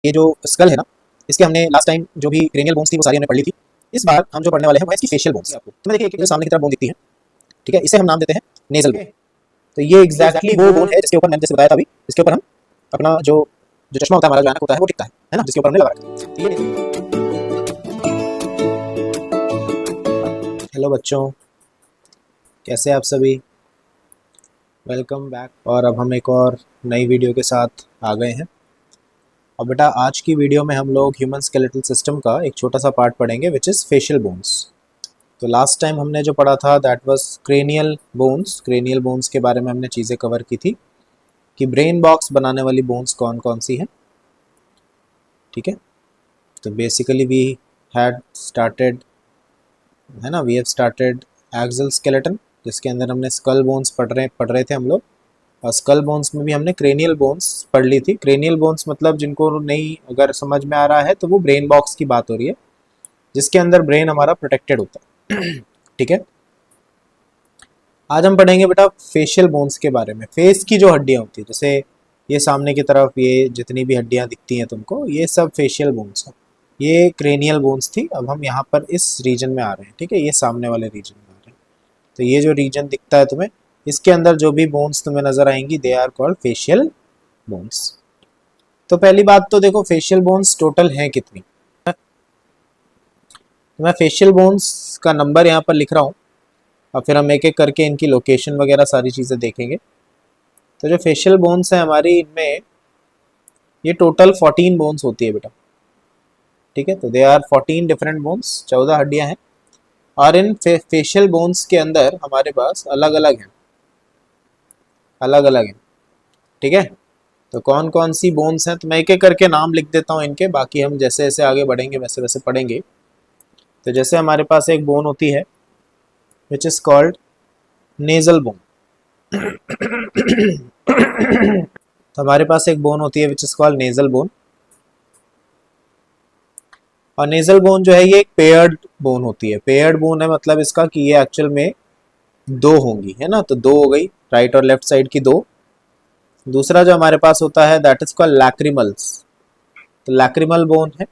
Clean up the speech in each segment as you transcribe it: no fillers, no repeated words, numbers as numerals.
ये जो स्कल है ना, इसके हमने लास्ट टाइम जो भी क्रेनियल बोन्स थी वो सारी हमने पढ़ ली थी। इस बार हम जो पढ़ने वाले हैं वो है इसकी फेशियल बोन्स। आपको तो मैं देखिए एक सामने की तरफ बोन दिखती है, ठीक है, इसे हम नाम देते हैं नेजल बोन। तो ये एग्जैक्टली वो बोन है जिसके ऊपर मैंने जैसे बताया था अभी, इसके ऊपर हम अपना जो जो चश्मा होता है हमारा, जो ऐनक होता है वो टिकता है ना, जिसके ऊपर हमने लगा रखा है। हेलो बच्चों, कैसे आप सभी, वेलकम बैक। और अब हम एक और नई वीडियो के साथ आ गए हैं। और बेटा आज की वीडियो में हम लोग ह्यूमन स्केलेटल सिस्टम का एक छोटा सा पार्ट पढ़ेंगे विच इज़ फेशियल बोन्स। तो लास्ट टाइम हमने जो पढ़ा था that was cranial bones. Cranial bones के बारे में हमने चीज़ें कवर की थी कि ब्रेन बॉक्स बनाने वाली बोन्स कौन कौन सी हैं, ठीक है। तो बेसिकली वी हैड स्टार्टेड, है ना, we have started axial skeleton, जिसके अंदर हमने स्कल बोन्स पढ़ रहे थे हम लोग। और स्कल बोन्स में भी हमने क्रेनियल बोन्स पढ़ ली थी। क्रेनियल बोन्स मतलब जिनको नहीं अगर समझ में आ रहा है तो वो ब्रेन बॉक्स की बात हो रही है, जिसके अंदर ब्रेन हमारा प्रोटेक्टेड होता है ठीक है। आज हम पढ़ेंगे बेटा फेशियल बोन्स के बारे में। फेस की जो हड्डियां होती है, जैसे ये सामने की तरफ ये जितनी भी हड्डियां दिखती हैं तुमको, ये सब फेशियल बोन्स हैं। ये क्रेनियल बोन्स थी। अब हम यहाँ पर इस रीजन में आ रहे हैं, ठीक है, ये सामने वाले रीजन में आ रहे हैं। तो ये जो रीजन दिखता है तुम्हें, इसके अंदर जो भी बोन्स तुम्हें नजर आएंगी they are called facial bones. तो पहली बात तो देखो फेशियल बोन्स टोटल हैं कितनी। तो मैं फेशियल बोन्स का नंबर यहाँ पर लिख रहा हूँ और फिर हम एक एक करके इनकी लोकेशन वगैरह सारी चीज़ें देखेंगे। तो जो फेशियल बोन्स हैं हमारी, इनमें ये टोटल 14 बोन्स होती है बेटा, ठीक है। तो दे आर 14 डिफरेंट बोन्स, 14 हड्डियाँ हैं। और इन फेशियल बोन्स के अंदर हमारे पास अलग अलग हैं, अलग अलग हैं, ठीक है। तो कौन कौन सी बोन्स हैं तो मैं एक एक करके नाम लिख देता हूँ इनके, बाकी हम जैसे जैसे आगे बढ़ेंगे वैसे वैसे पढ़ेंगे। तो जैसे हमारे पास एक बोन होती है which is called nasal bone तो हमारे पास एक बोन होती है which is called nasal bone. और नेजल बोन जो है ये एक पेयर्ड बोन होती है। पेयर्ड बोन है मतलब इसका कि ये एक्चुअल में दो होंगी, है ना। तो दो हो गई, राइट और लेफ्ट साइड की दो। दूसरा जो हमारे पास होता है दैट इज कॉल्ड लैक्रिमल्स। तो लैक्रिमल बोन है।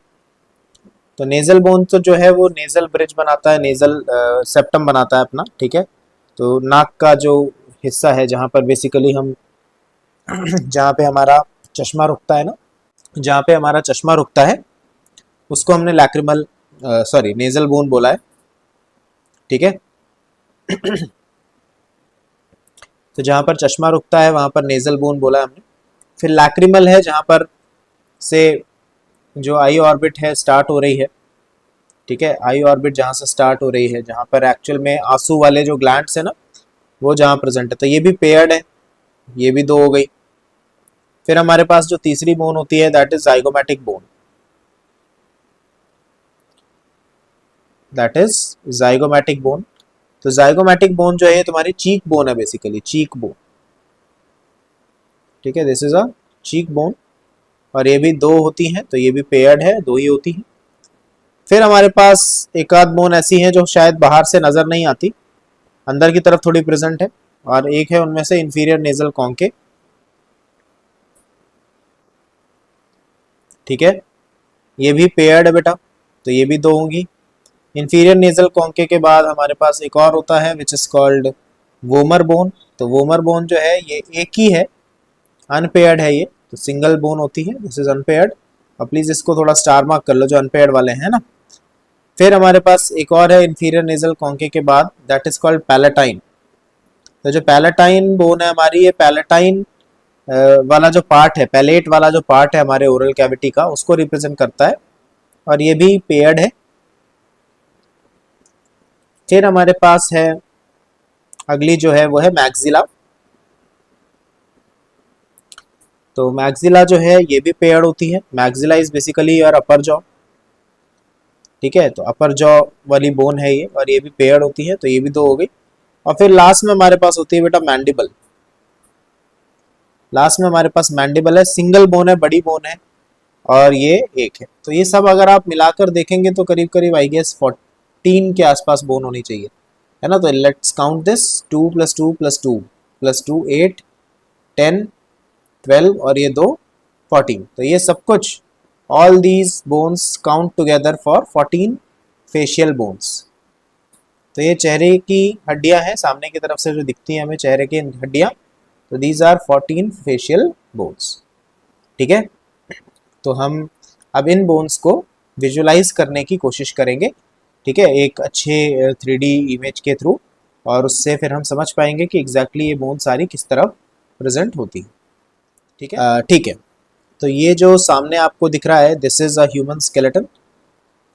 तो नेजल बोन तो जो है वो नेजल ब्रिज बनाता है, नेजल सेप्टम बनाता है अपना, ठीक है। तो नाक का जो हिस्सा है जहाँ पर बेसिकली हम जहाँ पे हमारा चश्मा रुकता है ना, जहाँ पे हमारा चश्मा रुकता है उसको हमने लैक्रिमल सॉरी नेजल बोन बोला है, ठीक है। तो जहाँ पर चश्मा रुकता है वहाँ पर नेजल बोन बोला है हमने। फिर लैक्रिमल है जहाँ पर से जो आई ऑर्बिट है स्टार्ट हो रही है, ठीक है। आई ऑर्बिट जहाँ से स्टार्ट हो रही है, जहाँ पर एक्चुअल में आंसू वाले जो ग्लैंड्स है ना वो जहाँ प्रेजेंट है, तो ये भी पेयर्ड है, ये भी दो हो गई। फिर हमारे पास जो तीसरी बोन होती है that is zygomatic bone, that is zygomatic bone. तो जाइगोमैटिक बोन जो है तुम्हारी चीक बोन है, बेसिकली चीक बोन, ठीक है। This is a cheek bone. और ये भी दो होती हैं, तो ये भी पेयर्ड है, दो ही होती हैं। फिर हमारे पास एक आध बोन ऐसी हैं जो शायद बाहर से नजर नहीं आती, अंदर की तरफ थोड़ी प्रेजेंट है। और एक है उनमें से इंफीरियर नेजल कॉन्के, ठीक है, ये भी पेयर्ड है बेटा, तो ये भी दो होंगी। इंफीरियर नेजल कॉन्के के बाद हमारे पास एक और होता है which is called vomer bone. तो वोमर बोन जो है ये एक ही है, अनपेयर्ड है ये, तो सिंगल बोन होती है, दिस इज अनपेयर्ड। और प्लीज इसको थोड़ा स्टार मार्क कर लो जो अनपेयर्ड वाले हैं ना। फिर हमारे पास एक और है इंफीरियर नेजल कॉन्के के बाद, दैट इज कॉल्ड पैलेटाइन। तो जो पैलेटाइन बोन है हमारी, ये पैलेटाइन वाला जो पार्ट है, पैलेट वाला जो पार्ट है हमारे ओरल कैविटी का, उसको रिप्रेजेंट करता है। और ये भी पेयर्ड है। फिर हमारे पास है अगली जो है वो है मैक्सिला। तो मैक्सिला जो है ये भी पेयर्ड होती है। Maxilla is basically your upper jaw, ठीक है। तो अपर जॉ वाली बोन है ये, और ये भी पेयर्ड होती है, तो ये भी दो हो गई। और फिर लास्ट में हमारे पास होती है बेटा मैंडिबल। लास्ट में हमारे पास मैंडिबल है, सिंगल बोन है, बड़ी बोन है, और ये एक है। तो ये सब अगर आप मिलाकर देखेंगे तो करीब करीब आई गेस 14 के आसपास बोन होनी चाहिए, है ना। तो लेट्स काउंट दिस, 2 + 2 + 2 + 2 8 10 12 और ये दो 14। तो ये सब कुछ all these bones count together for 14 facial bones. तो ये चेहरे की हड्डियां हैं, सामने की तरफ से जो दिखती हैं हमें चेहरे की हड्डियां, तो दीज आर 14 फेशियल बोन्स। ठीक है, तो हम अब इन बोन्स को विजुलाइज करने की कोशिश करेंगे, ठीक है, एक अच्छे 3D इमेज के थ्रू, और उससे फिर हम समझ पाएंगे कि एग्जैक्टली ये बोन सारी किस तरह प्रेजेंट होती है। ठीक है, ठीक है। तो ये जो सामने आपको दिख रहा है, this is a human skeleton,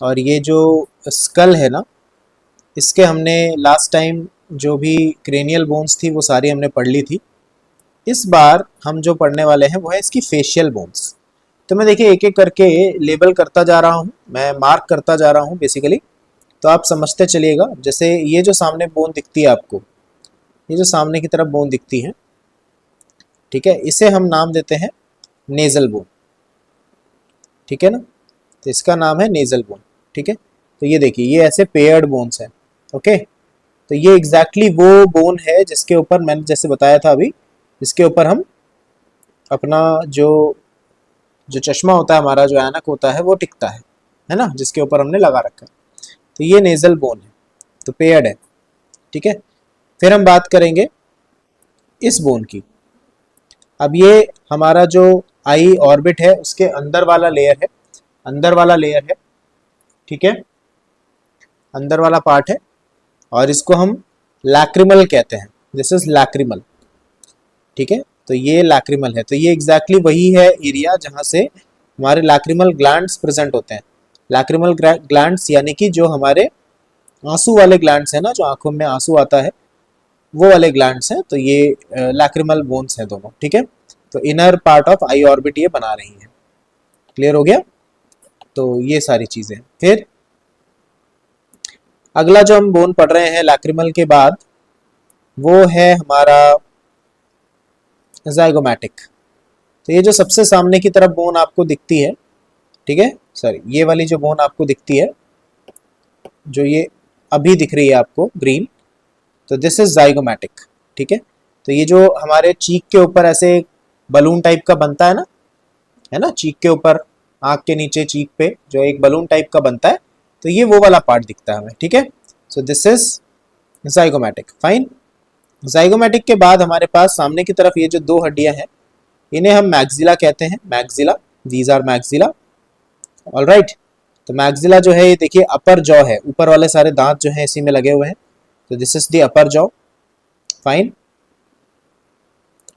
और ये जो स्कल है ना, इसके हमने लास्ट टाइम जो भी क्रेनियल बोन्स थी वो सारी हमने पढ़ ली थी। इस बार हम जो पढ़ने वाले हैं वो है इसकी फेशियल बोन्स। तो मैं देखिए एक एक करके लेबल करता जा रहा हूँ, मैं मार्क करता जा रहा हूँ बेसिकली, तो आप समझते चलिएगा। जैसे ये जो सामने बोन दिखती है आपको, ये जो सामने की तरफ बोन दिखती है, ठीक है, इसे हम नाम देते हैं नेजल बोन। ठीक है ना, तो इसका नाम है नेजल बोन। ठीक है, तो ये देखिए ये ऐसे पेयर्ड बोन्स हैं। ओके, तो ये एग्जैक्टली वो बोन है जिसके ऊपर मैंने जैसे बताया था अभी, इसके ऊपर हम अपना जो जो चश्मा होता है हमारा, जो ऐनक होता है वो टिकता है ना, जिसके ऊपर हमने लगा रखा है। तो ये नेजल बोन है, तो पेयर्ड है। ठीक है, फिर हम बात करेंगे इस बोन की। अब ये हमारा जो आई ऑर्बिट है उसके अंदर वाला लेयर है, अंदर वाला लेयर है। ठीक है, अंदर वाला पार्ट है, और इसको हम लैक्रिमल कहते हैं। This is lacrimal. ठीक है, तो ये लैक्रिमल है, तो ये एग्जैक्टली वही है एरिया जहां से हमारे लैक्रिमल ग्लैंड्स प्रेजेंट होते हैं। लैक्रिमल ग्लैंड्स यानी कि जो हमारे आंसू वाले ग्लैंड्स हैं ना, जो आंखों में आंसू आता है, वो वाले ग्लैंड्स हैं। तो ये लैक्रिमल बोन्स हैं दोनों। ठीक है, तो inner part of I orbit ये बना रही है। क्लियर हो गया? तो ये सारी चीजें। फिर अगला जो हम बोन पढ़ रहे हैं लैक्रिमल के बाद, वो है हमारा ज़ाइगोमैटिक। तो ये जो सबसे सामने की तरफ बोन आपको दिखती है, ठीक है, सॉरी, ये वाली जो बोन आपको दिखती है, जो ये अभी दिख रही है आपको ग्रीन, तो दिस इज ज़ाइगोमैटिक। ठीक है, तो ये जो हमारे चीक के ऊपर ऐसे बलून टाइप का बनता है ना, चीक के ऊपर, आंख के नीचे चीक पे जो एक बलून टाइप का बनता है, तो ये वो वाला पार्ट दिखता है हमें। ठीक है, so this is zygomatic. Fine. Zygomatic के बाद हमारे पास सामने की तरफ ये जो दो हड्डियां हैं, इन्हें हम मैक्सिला कहते हैं। Maxilla, these are maxilla. Alright, तो मैक्सिला जो है ये देखिए अपर जॉ है, ऊपर वाले सारे दांत जो हैं इसी में लगे हुए हैं, तो this is the upper jaw. Fine,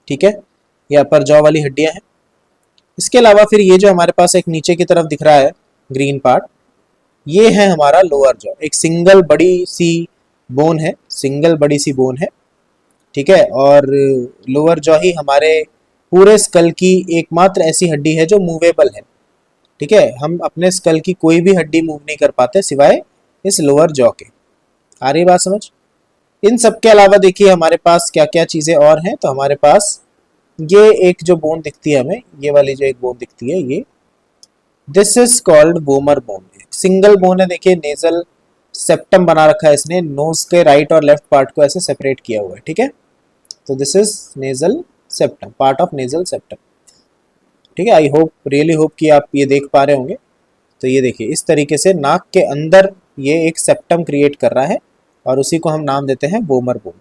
ठीक है, ये अपर जॉ वाली हड्डियां हैं। इसके अलावा फिर ये जो हमारे पास एक नीचे की तरफ दिख रहा है ग्रीन पार्ट, ये है हमारा लोअर जॉ। एक सिंगल बड़ी सी बोन है, सिंगल बड़ी सी बोन है। ठीक है, और लोअर जॉ ही हमारे पूरे स्कल की एकमात्र ऐसी हड्डी है जो मूवेबल है। ठीक है, हम अपने स्कल की कोई भी हड्डी मूव नहीं कर पाते सिवाय इस लोअर जॉ के। आ रही बात समझ? इन सब के अलावा देखिए हमारे पास क्या क्या चीजें और हैं। तो हमारे पास ये एक जो बोन दिखती है हमें, ये वाली जो एक बोन दिखती है, ये this is called vomer bone. Single bone है, देखिए नेजल सेप्टम बना रखा है इसने, नोज के राइट और लेफ्ट पार्ट को ऐसे सेपरेट किया हुआ है। ठीक है, तो this is nasal septum, part of nasal septum. ठीक है, आई होप, रियली होप कि आप ये देख पा रहे होंगे। तो ये देखिए इस तरीके से नाक के अंदर ये एक सेप्टम क्रिएट कर रहा है, और उसी को हम नाम देते हैं वोमर बोन।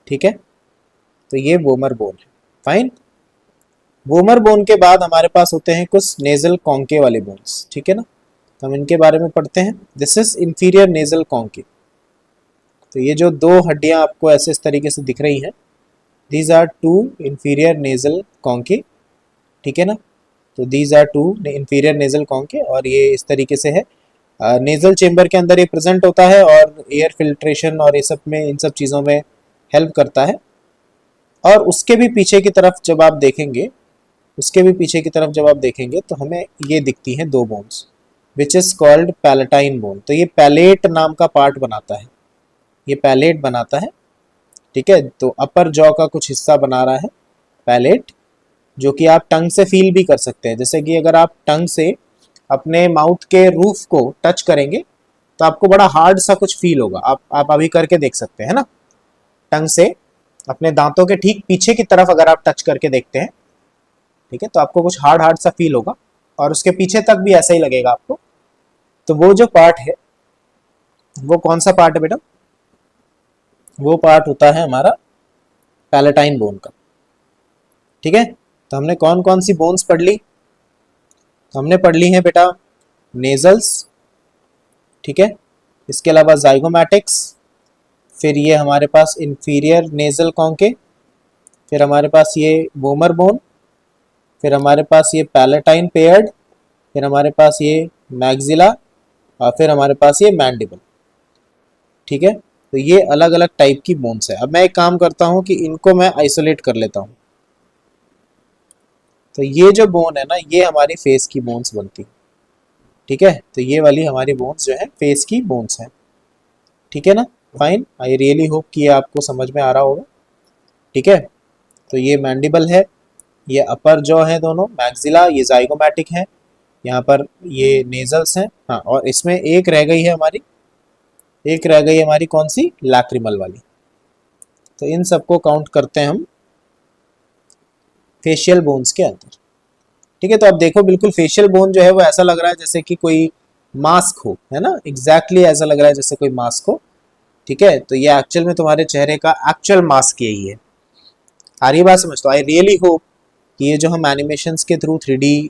ठीक है, तो ये वोमर बोन है। फाइन। वोमर बोन के बाद हमारे पास होते हैं कुछ नेजल कॉन्के वाले बोन्स। ठीक है ना, तो हम इनके बारे में पढ़ते हैं। This is inferior nasal conchae. तो ये जो दो हड्डियां आपको ऐसे इस तरीके से दिख रही हैं, these are two inferior nasal conchae. ठीक है ना, तो these are two inferior nasal conchae, और ये इस तरीके से है। नेजल चेम्बर के अंदर ये प्रेजेंट होता है, और एयर फिल्ट्रेशन और ये सब में, इन सब चीज़ों में हेल्प करता है। और उसके भी पीछे की तरफ जब आप देखेंगे, उसके भी पीछे की तरफ जब आप देखेंगे तो हमें ये दिखती हैं दो bones, which is called palatine bone. तो ये पैलेट नाम का पार्ट बनाता है, ये पैलेट बनाता है। ठीक है, तो अपर जॉ का कुछ हिस्सा बना रहा है पैलेट, जो कि आप टंग से फील भी कर सकते हैं। जैसे कि अगर आप टंग से अपने माउथ के रूफ को टच करेंगे तो आपको बड़ा हार्ड सा कुछ फील होगा। आप अभी करके देख सकते हैं ना, टंग से अपने दांतों के ठीक पीछे की तरफ अगर आप टच करके देखते हैं, ठीक है, तो आपको कुछ हार्ड हार्ड सा फील होगा। और उसके पीछे तक भी ऐसा ही लगेगा आपको। तो वो जो पार्ट है वो कौन सा पार्ट है बेटा? वो पार्ट होता है हमारा पैलेटाइन बोन का। ठीक है, तो हमने कौन कौन सी बोन्स पढ़ ली? तो हमने पढ़ ली है बेटा नेजल्स, ठीक है, इसके अलावा जाइगोमैटिक्स, फिर ये हमारे पास इंफीरियर नेजल कॉन्के, फिर हमारे पास ये वोमर बोन, फिर हमारे पास ये पैलेटाइन पेयर्ड, फिर हमारे पास ये मैग्जिला, और फिर हमारे पास ये मैंडिबल। ठीक है, तो ये अलग अलग टाइप की बोन्स है। अब मैं एक काम करता हूँ कि इनको मैं आइसोलेट कर लेता हूँ। तो ये जो बोन है ना, ये हमारी फेस की बोन्स बनती है। ठीक है, तो ये वाली हमारी बोन्स जो है फेस की बोन्स हैं। ठीक है ना, फाइन। आई रियली होप कि ये आपको समझ में आ रहा होगा। ठीक है, तो ये मैंडिबल है, ये अपर जॉ है दोनों, मैक्सिला, ये जाइगोमैटिक है, यहाँ पर ये नेजल्स हैं। हाँ, और इसमें एक रह गई है हमारी, एक रह गई हमारी कौन सी? लैक्रिमल वाली। तो इन सबको काउंट करते हैं हम फेशियल बोन्स के अंदर। ठीक है, तो अब देखो बिल्कुल फेशियल बोन जो है वो ऐसा लग रहा है जैसे कि कोई मास्क हो, है ना, एग्जैक्टली ऐसा लग रहा है जैसे कोई मास्क हो। ठीक है, तो ये एक्चुअल में तुम्हारे चेहरे का एक्चुअल मास्क यही है। आ रही बात समझ? तो आई रियली होप कि ये जो हम एनिमेशंस के थ्रू 3D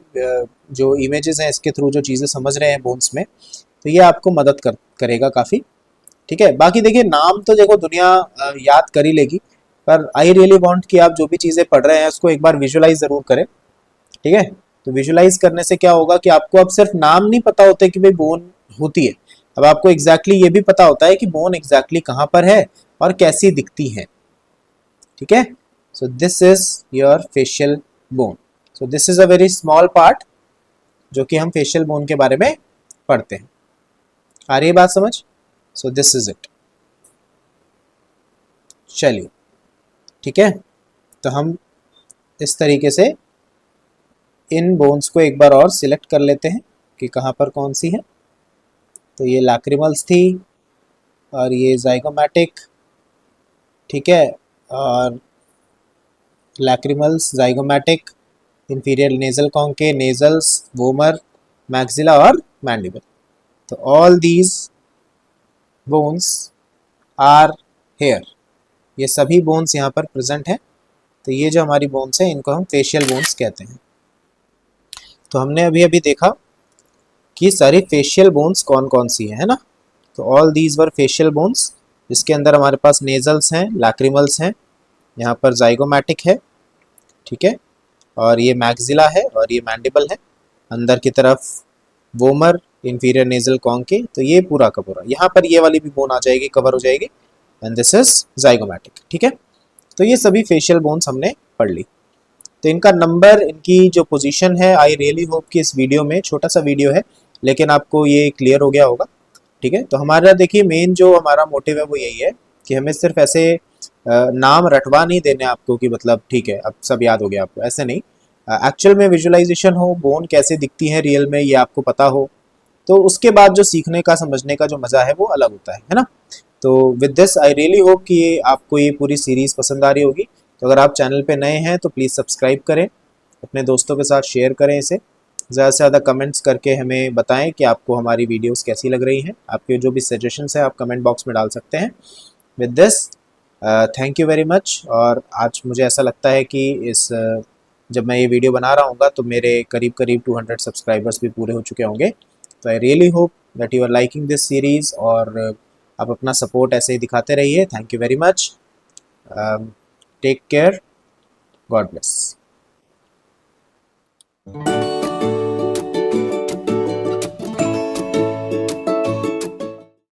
जो इमेजेस हैं इसके थ्रू जो चीज़ें समझ रहे हैं बोन्स में, तो ये आपको मदद करेगा काफ़ी। ठीक है, बाकी देखिए नाम तो देखो दुनिया याद कर ही लेगी, पर आई रियली वांट कि आप जो भी चीज़ें पढ़ रहे हैं उसको एक बार विजुअलाइज ज़रूर करें। ठीक है, तो विजुअलाइज करने से क्या होगा कि आपको अब सिर्फ नाम नहीं पता होते कि भाई बोन होती है, अब आपको एग्जैक्टली ये भी पता होता है कि बोन एग्जैक्टली कहाँ पर है और कैसी दिखती है। ठीक है, so this is your facial bone. So this is a very small part जो कि हम फेशियल बोन के बारे में पढ़ते हैं। आ रही है बात समझ? So this is it. चलिए, ठीक है, तो हम इस तरीके से इन बोन्स को एक बार और सिलेक्ट कर लेते हैं कि कहाँ पर कौन सी है। तो ये लैक्रिमल्स थी और ये जाइगोमैटिक, ठीक है, और lacrimals, zygomatic, inferior nasal conchae, nasals, vomer, maxilla और मैंडिबल। तो all these bones are here, ये सभी बोन्स यहाँ पर प्रेजेंट हैं। तो ये जो हमारी बोन्स हैं इनको हम फेशियल बोन्स कहते हैं। तो हमने अभी अभी देखा कि सारी फेशियल बोन्स कौन कौन सी है ना। तो all these were facial bones, जिसके अंदर हमारे पास नेजल्स हैं, लैक्रिमल्स हैं, यहाँ पर जाइगोमैटिक है, ठीक है, और ये मैक्सिला है और ये मैंडिबल है, अंदर की तरफ वोमर, इंफीरियर नेजल कॉन्के। तो ये पूरा का पूरा यहाँ पर ये वाली भी बोन आ जाएगी, कवर हो जाएगी, एंड दिस इज जाइगोमैटिक। ठीक है, तो ये सभी फेशियल बोन्स हमने पढ़ ली। तो इनका नंबर, इनकी जो पोजीशन है, आई रियली होप कि इस वीडियो में, छोटा सा वीडियो है लेकिन आपको ये क्लियर हो गया होगा। ठीक है, तो हमारा देखिए मेन जो हमारा मोटिव है वो यही है कि हमें सिर्फ ऐसे नाम रटवा नहीं देने आपको कि मतलब ठीक है अब सब याद हो गया आपको, ऐसे नहीं। एक्चुअल में विजुअलाइजेशन हो, बोन कैसे दिखती है रियल में ये आपको पता हो, तो उसके बाद जो सीखने का, समझने का जो मज़ा है वो अलग होता है ना। तो with this I really hope कि आपको ये पूरी सीरीज़ पसंद आ रही होगी। तो अगर आप चैनल पे नए हैं तो प्लीज़ सब्सक्राइब करें, अपने दोस्तों के साथ शेयर करें इसे, ज़्यादा से ज़्यादा कमेंट्स करके हमें बताएं कि आपको हमारी वीडियोस कैसी लग रही हैं। आपके जो भी सजेशंस हैं आप कमेंट बॉक्स में डाल सकते हैं। With this thank you very much. और आज मुझे ऐसा लगता है कि जब मैं ये वीडियो बना रहा हूँ तो मेरे करीब करीब 200 सब्सक्राइबर्स भी पूरे हो चुके होंगे। तो I really hope that you are liking this series, और आप अपना सपोर्ट ऐसे ही दिखाते रहिए। Thank you very much. Take care, God bless.